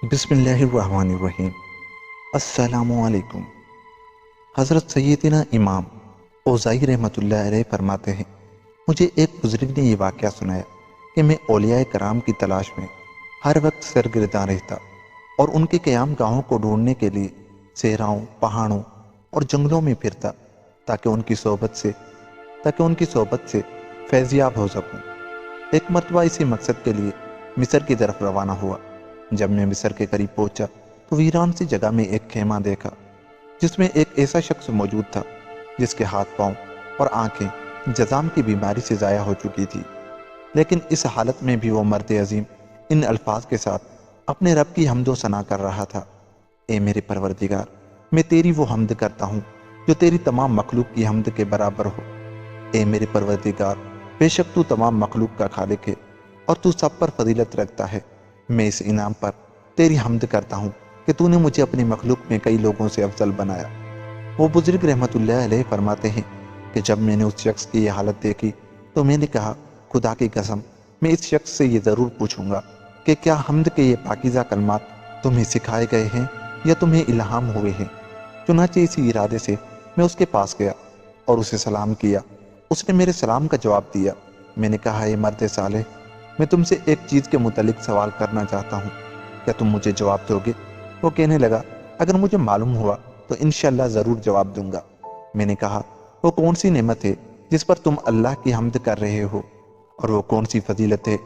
بسم اللہ الرحمن الرحیم۔ السلام علیکم۔ حضرت سیدنا امام اوزائی رحمۃ اللہ علیہ فرماتے ہیں، مجھے ایک بزرگ نے یہ واقعہ سنایا کہ میں اولیاء کرام کی تلاش میں ہر وقت سرگرداں رہتا اور ان کے قیام گاہوں کو ڈھونڈنے کے لیے صحراؤں، پہاڑوں اور جنگلوں میں پھرتا تاکہ ان کی صحبت سے فیضیاب ہو سکوں۔ ایک مرتبہ اسی مقصد کے لیے مصر کی طرف روانہ ہوا۔ جب میں مصر کے قریب پہنچا تو ویران سی جگہ میں ایک خیمہ دیکھا جس میں ایک ایسا شخص موجود تھا جس کے ہاتھ پاؤں اور آنکھیں جذام کی بیماری سے ضائع ہو چکی تھی، لیکن اس حالت میں بھی وہ مرد عظیم ان الفاظ کے ساتھ اپنے رب کی حمد و ثنا کر رہا تھا: اے میرے پروردگار، میں تیری وہ حمد کرتا ہوں جو تیری تمام مخلوق کی حمد کے برابر ہو۔ اے میرے پروردگار، بے شک تو تمام مخلوق کا خالق ہے اور تو سب پر فضیلت رکھتا ہے۔ میں اس انعام پر تیری حمد کرتا ہوں کہ تو نے مجھے اپنی مخلوق میں کئی لوگوں سے افضل بنایا۔ وہ بزرگ رحمت اللہ علیہ فرماتے ہیں کہ جب میں نے اس شخص کی یہ حالت دیکھی تو میں نے کہا، خدا کی قسم، میں اس شخص سے یہ ضرور پوچھوں گا کہ کیا حمد کے یہ پاکیزہ کلمات تمہیں سکھائے گئے ہیں یا تمہیں الہام ہوئے ہیں؟ چنانچہ اسی ارادے سے میں اس کے پاس گیا اور اسے سلام کیا۔ اس نے میرے سلام کا جواب دیا۔ میں نے کہا، اے مرد صالح، میں تم سے ایک چیز کے متعلق سوال کرنا چاہتا ہوں، کیا تم مجھے جواب دو گے؟ وہ کہنے لگا، اگر مجھے معلوم ہوا تو انشاءاللہ ضرور جواب دوں گا۔ میں نے کہا، وہ کون سی نعمت ہے جس پر تم اللہ کی حمد کر رہے ہو، اور وہ کون سی فضیلت ہے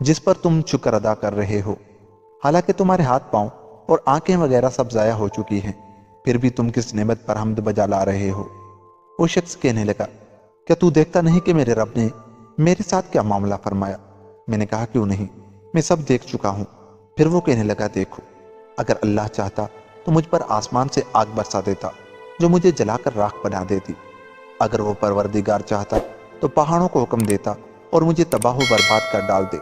جس پر تم شکر ادا کر رہے ہو؟ حالانکہ تمہارے ہاتھ پاؤں اور آنکھیں وغیرہ سب ضائع ہو چکی ہیں، پھر بھی تم کس نعمت پر حمد بجا لا رہے ہو؟ وہ شخص کہنے لگا، کیا تو دیکھتا نہیں کہ میرے رب نے میرے ساتھ کیا معاملہ فرمایا؟ میں نے کہا، کیوں نہیں، میں سب دیکھ چکا ہوں۔ پھر وہ کہنے لگا، دیکھو، اگر اللہ چاہتا تو مجھ پر آسمان سے آگ برسا دیتا جو مجھے جلا کر راکھ بنا دیتی۔ اگر وہ پروردگار چاہتا تو پہاڑوں کو حکم دیتا اور مجھے تباہ و برباد کر ڈال دے۔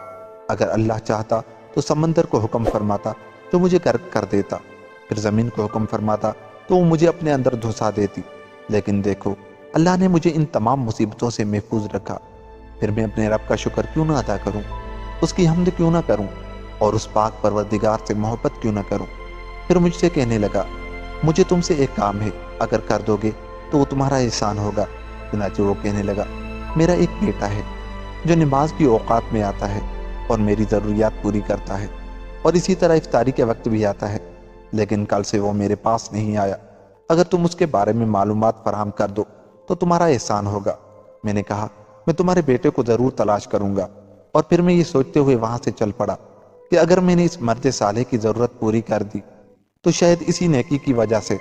اگر اللہ چاہتا تو سمندر کو حکم فرماتا جو مجھے غرق کر دیتا۔ پھر زمین کو حکم فرماتا تو وہ مجھے اپنے اندر دھسا دیتی۔ لیکن دیکھو، اللہ نے مجھے ان تمام مصیبتوں سے محفوظ رکھا۔ پھر میں اپنے رب کا شکر کیوں نہ ادا کروں، اس کی حمد کیوں نہ کروں، اور اس پاک پروردگار سے محبت کیوں نہ کروں؟ پھر مجھ سے کہنے لگا، مجھے تم سے ایک کام ہے، اگر کر دو گے تو وہ تمہارا احسان ہوگا۔ چنانچہ وہ کہنے لگا، میرا ایک بیٹا ہے جو نماز کی اوقات میں آتا ہے اور میری ضروریات پوری کرتا ہے، اور اسی طرح افطاری کے وقت بھی آتا ہے، لیکن کل سے وہ میرے پاس نہیں آیا۔ اگر تم اس کے بارے میں معلومات فراہم کر دو تو تمہارا احسان ہوگا۔ میں نے کہا، میں تمہارے بیٹے کو ضرور تلاش کروں گا۔ اور پھر میں یہ سوچتے ہوئے وہاں سے چل پڑا کہ اگر میں نے اس مرد صالح کی ضرورت پوری کر دی تو شاید اسی نیکی کی وجہ سے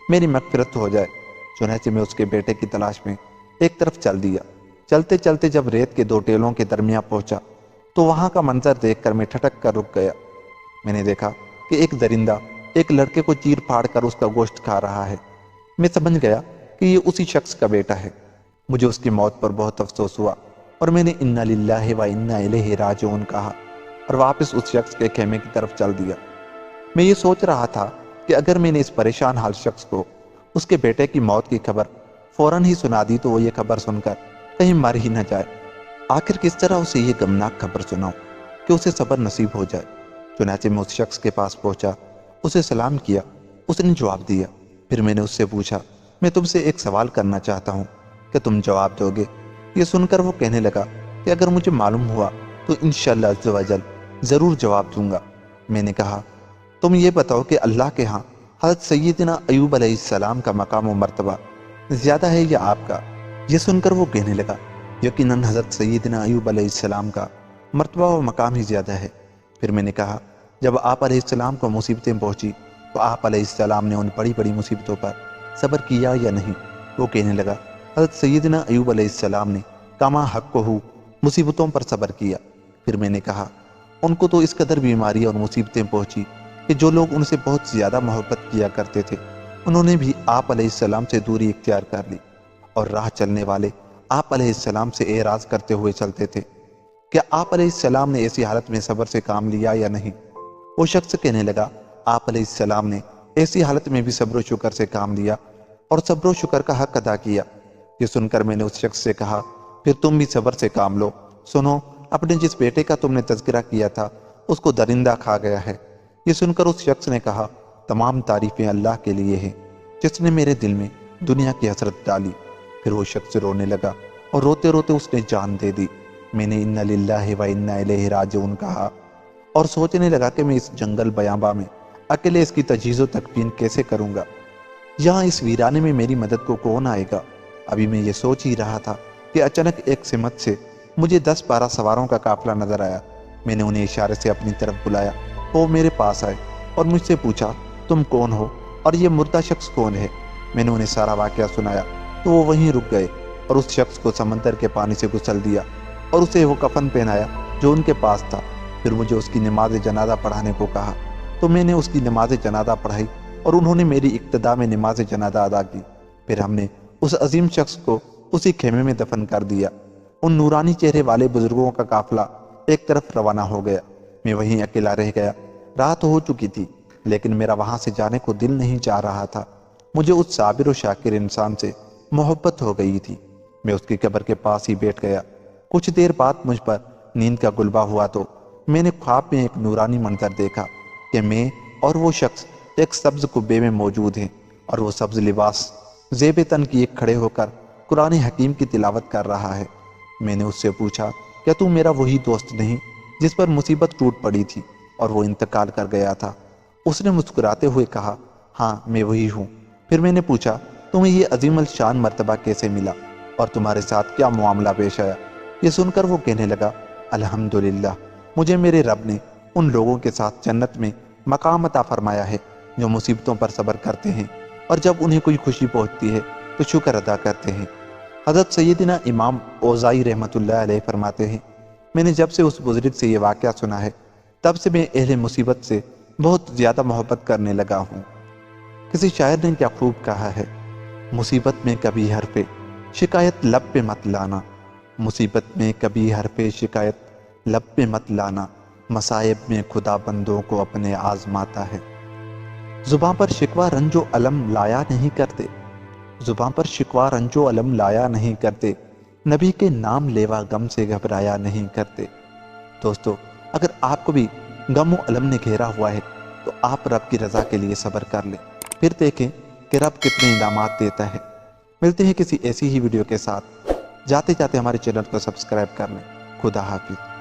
میری مغفرت ہو جائے۔ چنانچہ میں اس کے بیٹے کی تلاش میں ایک طرف چل دیا۔ چلتے چلتے جب ریت کے دو ٹیلوں کے درمیان پہنچا تو وہاں کا منظر دیکھ کر میں ٹھٹک کر رک گیا۔ میں نے دیکھا کہ ایک درندہ ایک لڑکے کو چیر پھاڑ کر اس کا گوشت کھا رہا ہے۔ میں سمجھ گیا کہ یہ اسی شخص کا بیٹا ہے۔ مجھے اس کی موت پر بہت افسوس ہوا اور میں نے انا للہ و انا الیہ راجعون کہا اور واپس اس شخص کے خیمے کی طرف چل دیا۔ میں یہ سوچ رہا تھا کہ اگر میں نے اس پریشان حال شخص کو اس کے بیٹے کی موت کی خبر فوراً ہی سنا دی تو وہ یہ خبر سن کر کہیں مر ہی نہ جائے۔ آخر کس طرح اسے یہ غمناک خبر سناؤں کہ اسے صبر نصیب ہو جائے؟ چنانچہ میں اس شخص کے پاس پہنچا، اسے سلام کیا۔ اس نے جواب دیا۔ پھر میں نے اس سے پوچھا، میں تم سے ایک سوال کرنا چاہتا ہوں، کہ تم جواب دو گے؟ یہ سن کر وہ کہنے لگا کہ اگر مجھے معلوم ہوا تو انشاءاللہ عز و جل ضرور جواب دوں گا۔ میں نے کہا، تم یہ بتاؤ کہ اللہ کے ہاں حضرت سیدنا ایوب علیہ السلام کا مقام و مرتبہ زیادہ ہے یا آپ کا؟ یہ سن کر وہ کہنے لگا، یقیناً حضرت سیدنا ایوب علیہ السلام کا مرتبہ و مقام ہی زیادہ ہے۔ پھر میں نے کہا، جب آپ علیہ السلام کو مصیبتیں پہنچی تو آپ علیہ السلام نے ان بڑی بڑی مصیبتوں پر صبر کیا یا نہیں؟ وہ کہنے لگا، حضرت سیدنا ایوب علیہ السلام نے کما حق کو ہو مصیبتوں پر صبر کیا۔ پھر میں نے کہا، ان کو تو اس قدر بیماریاں اور مصیبتیں پہنچی کہ جو لوگ ان سے بہت زیادہ محبت کیا کرتے تھے انہوں نے بھی آپ علیہ السلام سے دوری اختیار کر لی، اور راہ چلنے والے آپ علیہ السلام سے اعراض کرتے ہوئے چلتے تھے۔ کیا آپ علیہ السلام نے ایسی حالت میں صبر سے کام لیا یا نہیں؟ وہ شخص کہنے لگا، آپ علیہ السلام نے ایسی حالت میں بھی صبر و شکر سے کام لیا اور صبر و شکر کا حق ادا کیا۔ یہ سن کر میں نے اس شخص سے کہا، پھر تم بھی صبر سے کام لو۔ سنو، اپنے جس بیٹے کا تم نے تذکرہ کیا تھا اس کو درندہ کھا گیا ہے۔ یہ سن کر اس شخص نے کہا تمام تعریفیں اللہ کے لیے ہیں جس نے میرے دل میں دنیا کی حسرت ڈالی۔ پھر وہ شخص رونے لگا اور روتے روتے اس نے جان دے دی۔ میں نے انا للہ و انا الیہ راجعون کہا اور سوچنے لگا کہ میں اس جنگل بیاباں میں اکیلے اس کی تجہیز و تکفین کیسے کروں گا؟ یہاں اس ویرانے میں میری مدد کو کون آئے گا؟ ابھی میں یہ سوچ ہی رہا تھا کہ اچانک ایک سمت سے مجھے 10-12 سواروں کا قافلہ نظر آیا۔ میں نے انہیں اشارے سے اپنی طرف بلایا، وہ میرے پاس آئے اور مجھ سے پوچھا تم کون ہو اور یہ مردہ شخص کون ہے؟ میں نے انہیں سارا واقعہ سنایا تو وہ وہیں رک گئے اور اس شخص کو سمندر کے پانی سے غسل دیا اور اسے وہ کفن پہنایا جو ان کے پاس تھا۔ پھر مجھے اس کی نماز جنازہ پڑھانے کو کہا تو میں نے اس کی نماز جنازہ پڑھائی اور انہوں نے میری اقتداء میں نماز جنازہ ادا کی۔ پھر ہم نے اس عظیم شخص کو اسی خیمے میں دفن کر دیا۔ ان نورانی چہرے والے بزرگوں کا قافلہ ایک طرف روانہ ہو گیا، میں وہیں اکیلا رہ گیا۔ رات ہو چکی تھی لیکن میرا وہاں سے جانے کو دل نہیں چاہ رہا تھا۔ مجھے اس صابر و شاکر انسان سے محبت ہو گئی تھی۔ میں اس کی قبر کے پاس ہی بیٹھ گیا۔ کچھ دیر بعد مجھ پر نیند کا غلبہ ہوا تو میں نے خواب میں ایک نورانی منظر دیکھا کہ میں اور وہ شخص ایک سبز قبے میں موجود ہیں اور وہ سبز لباس زیب تن کیے کھڑے ہو کر قرآن حکیم کی تلاوت کر رہا ہے۔ میں نے اس سے پوچھا کیا تو میرا وہی دوست نہیں جس پر مصیبت ٹوٹ پڑی تھی اور وہ انتقال کر گیا تھا؟ اس نے مسکراتے ہوئے کہا ہاں میں وہی ہوں۔ پھر میں نے پوچھا تمہیں یہ عظیم الشان مرتبہ کیسے ملا اور تمہارے ساتھ کیا معاملہ پیش آیا؟ یہ سن کر وہ کہنے لگا الحمدللہ، مجھے میرے رب نے ان لوگوں کے ساتھ جنت میں مقام عطا فرمایا ہے جو مصیبتوں پر صبر کرتے ہیں اور جب انہیں کوئی خوشی پہنچتی ہے تو شکر ادا کرتے ہیں۔ حضرت سیدنا امام اوزائی رحمۃ اللہ علیہ فرماتے ہیں میں نے جب سے اس بزرگ سے یہ واقعہ سنا ہے تب سے میں اہل مصیبت سے بہت زیادہ محبت کرنے لگا ہوں۔ کسی شاعر نے کیا خوب کہا ہے، مصیبت میں کبھی حرف شکایت لب پہ مت لانا، مصیبت میں کبھی حرف شکایت لب پہ مت لانا، مصائب میں خدا بندوں کو اپنے آزماتا ہے۔ زباں پر شکوہ رنج و علم لایا نہیں کرتے، زباں پر شکوہ رنج و علم لایا نہیں کرتے، نبی کے نام لیوا غم سے گھبرایا نہیں کرتے۔ دوستو، اگر آپ کو بھی غم و علم نے گھیرا ہوا ہے تو آپ رب کی رضا کے لیے صبر کر لیں، پھر دیکھیں کہ رب کتنے انعامات دیتا ہے۔ ملتے ہیں کسی ایسی ہی ویڈیو کے ساتھ، جاتے جاتے ہمارے چینل کو سبسکرائب کر لیں۔ خدا حافظ۔